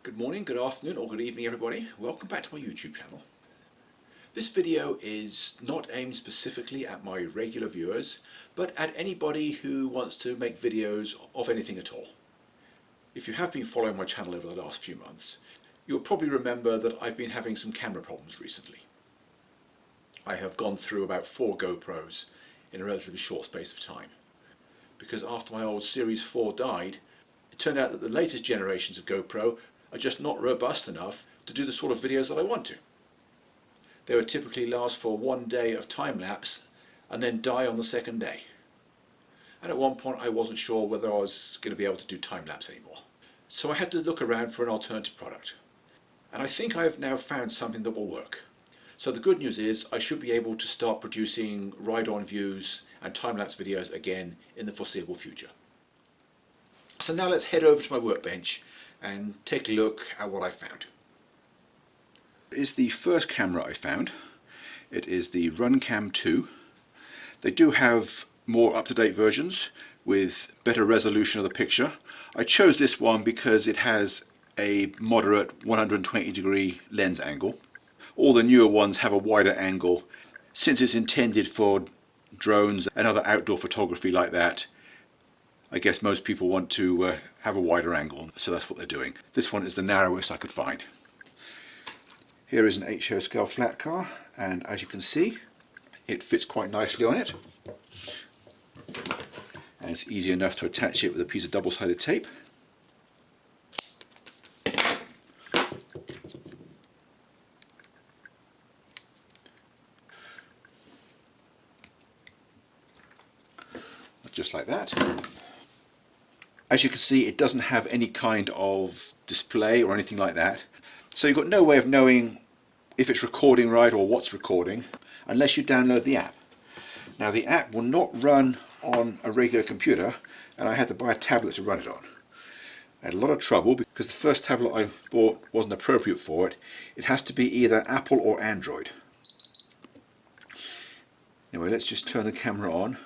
Good morning, good afternoon or good evening everybody. Welcome back to my YouTube channel. This video is not aimed specifically at my regular viewers, but at anybody who wants to make videos of anything at all. If you have been following my channel over the last few months, you'll probably remember that I've been having some camera problems recently. I have gone through about 4 GoPros in a relatively short space of time, because after my old Series 4 died, it turned out that the latest generations of GoPro are just not robust enough to do the sort of videos that I want to. They would typically last for 1 day of time-lapse and then die on the second day. And at one point I wasn't sure whether I was going to be able to do time-lapse anymore. So I had to look around for an alternative product. And I think I have now found something that will work. So the good news is I should be able to start producing ride-on views and time-lapse videos again in the foreseeable future. So now let's head over to my workbench and take a look at what I found. It is the first camera I found. It is the Runcam II. They do have more up-to-date versions with better resolution of the picture. I chose this one because it has a moderate 120-degree lens angle. All the newer ones have a wider angle. Since it's intended for drones and other outdoor photography like that, I guess most people want to have a wider angle, so that's what they're doing. This one is the narrowest I could find. Here is an 8-show scale flat car, and as you can see, it fits quite nicely on it. And it's easy enough to attach it with a piece of double-sided tape. Just like that. As you can see, it doesn't have any kind of display or anything like that. So you've got no way of knowing if it's recording right or what's recording unless you download the app. Now the app will not run on a regular computer, and I had to buy a tablet to run it on. I had a lot of trouble because the first tablet I bought wasn't appropriate for it. It has to be either Apple or Android. Anyway, let's just turn the camera on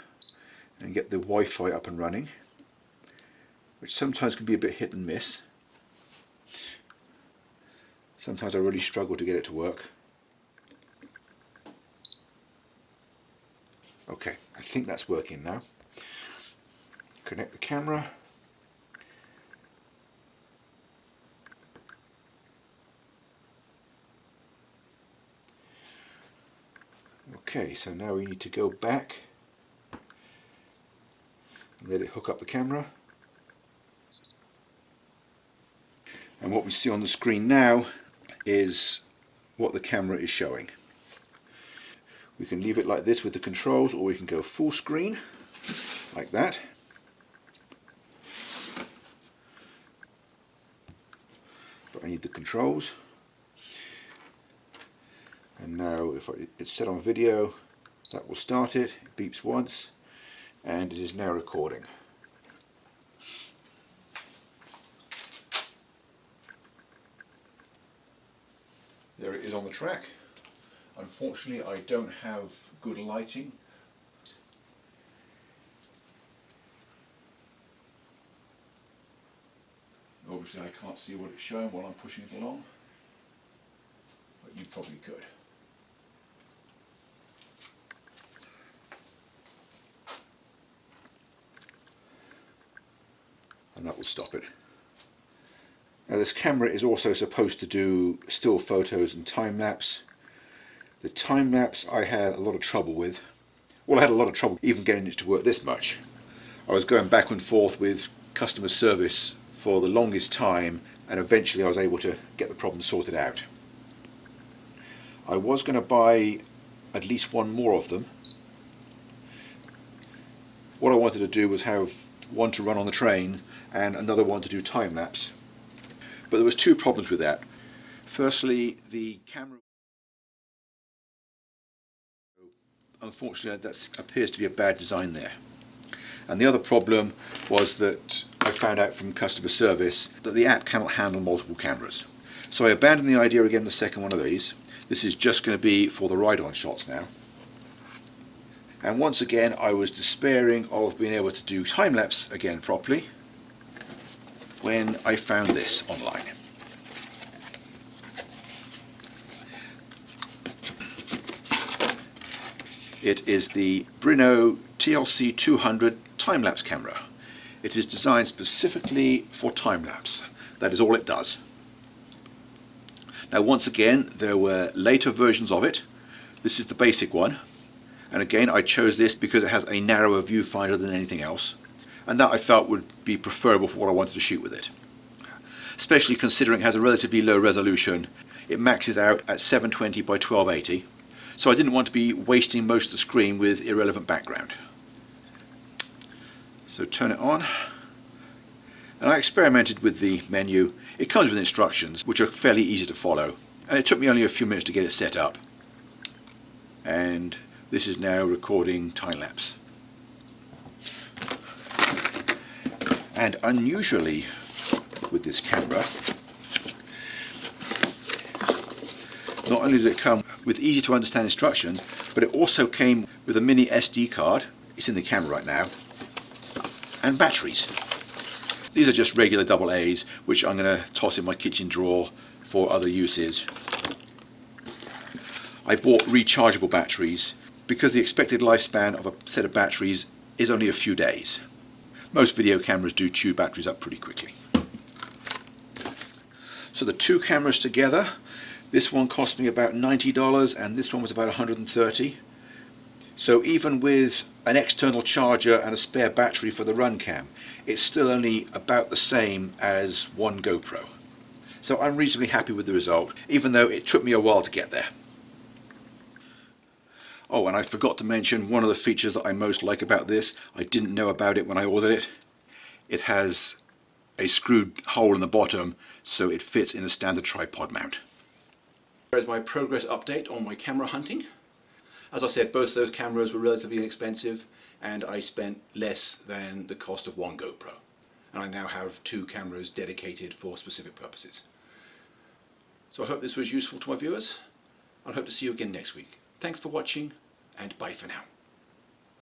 and get the Wi-Fi up and running, which sometimes can be a bit hit and miss. Sometimes I really struggle to get it to work. Okay, I think that's working now. Connect the camera. Okay, so now we need to go back and let it hook up the camera. And what we see on the screen now is what the camera is showing. We can leave it like this with the controls, or we can go full screen like that. But I need the controls. And now if it's set on video, that will start it. It beeps once and it is now recording. There it is on the track. Unfortunately, I don't have good lighting. Obviously I can't see what it's showing while I'm pushing it along, but you probably could. And that will stop it. Now this camera is also supposed to do still photos and time-lapse. The time-lapse I had a lot of trouble with. Well, I had a lot of trouble even getting it to work this much. I was going back and forth with customer service for the longest time, and eventually I was able to get the problem sorted out. I was going to buy at least one more of them. What I wanted to do was have one to run on the train and another one to do time-lapse. But there was 2 problems with that. Firstly, the camera, unfortunately that appears to be a bad design there. And the other problem was that I found out from customer service that the app cannot handle multiple cameras. So I abandoned the idea again, the second one of these. This is just going to be for the ride-on shots now. And once again I was despairing of being able to do time-lapse again properly when I found this online. It is the Brino TLC 200 time-lapse camera. It is designed specifically for time-lapse. That is all it does. Now once again, there were later versions of it. This is the basic one. And again, I chose this because it has a narrower viewfinder than anything else. And that I felt would be preferable for what I wanted to shoot with it. Especially considering it has a relatively low resolution. It maxes out at 720 by 1280. So I didn't want to be wasting most of the screen with irrelevant background. So turn it on. And I experimented with the menu. It comes with instructions which are fairly easy to follow. And it took me only a few minutes to get it set up. And this is now recording time-lapse. And unusually with this camera, not only did it come with easy to understand instructions, but it also came with a mini SD card. It's in the camera right now. And batteries. These are just regular AA's, which I'm going to toss in my kitchen drawer for other uses. I bought rechargeable batteries because the expected lifespan of a set of batteries is only a few days. Most video cameras do chew batteries up pretty quickly. So the two cameras together, this one cost me about $90 and this one was about $130. So even with an external charger and a spare battery for the Runcam, it's still only about the same as one GoPro. So I'm reasonably happy with the result, even though it took me a while to get there. Oh, and I forgot to mention one of the features that I most like about this. I didn't know about it when I ordered it. It has a screwed hole in the bottom, so it fits in a standard tripod mount. Here's my progress update on my camera hunting. As I said, both of those cameras were relatively inexpensive and I spent less than the cost of one GoPro. And I now have two cameras dedicated for specific purposes. So I hope this was useful to my viewers. I hope to see you again next week. Thanks for watching and bye for now.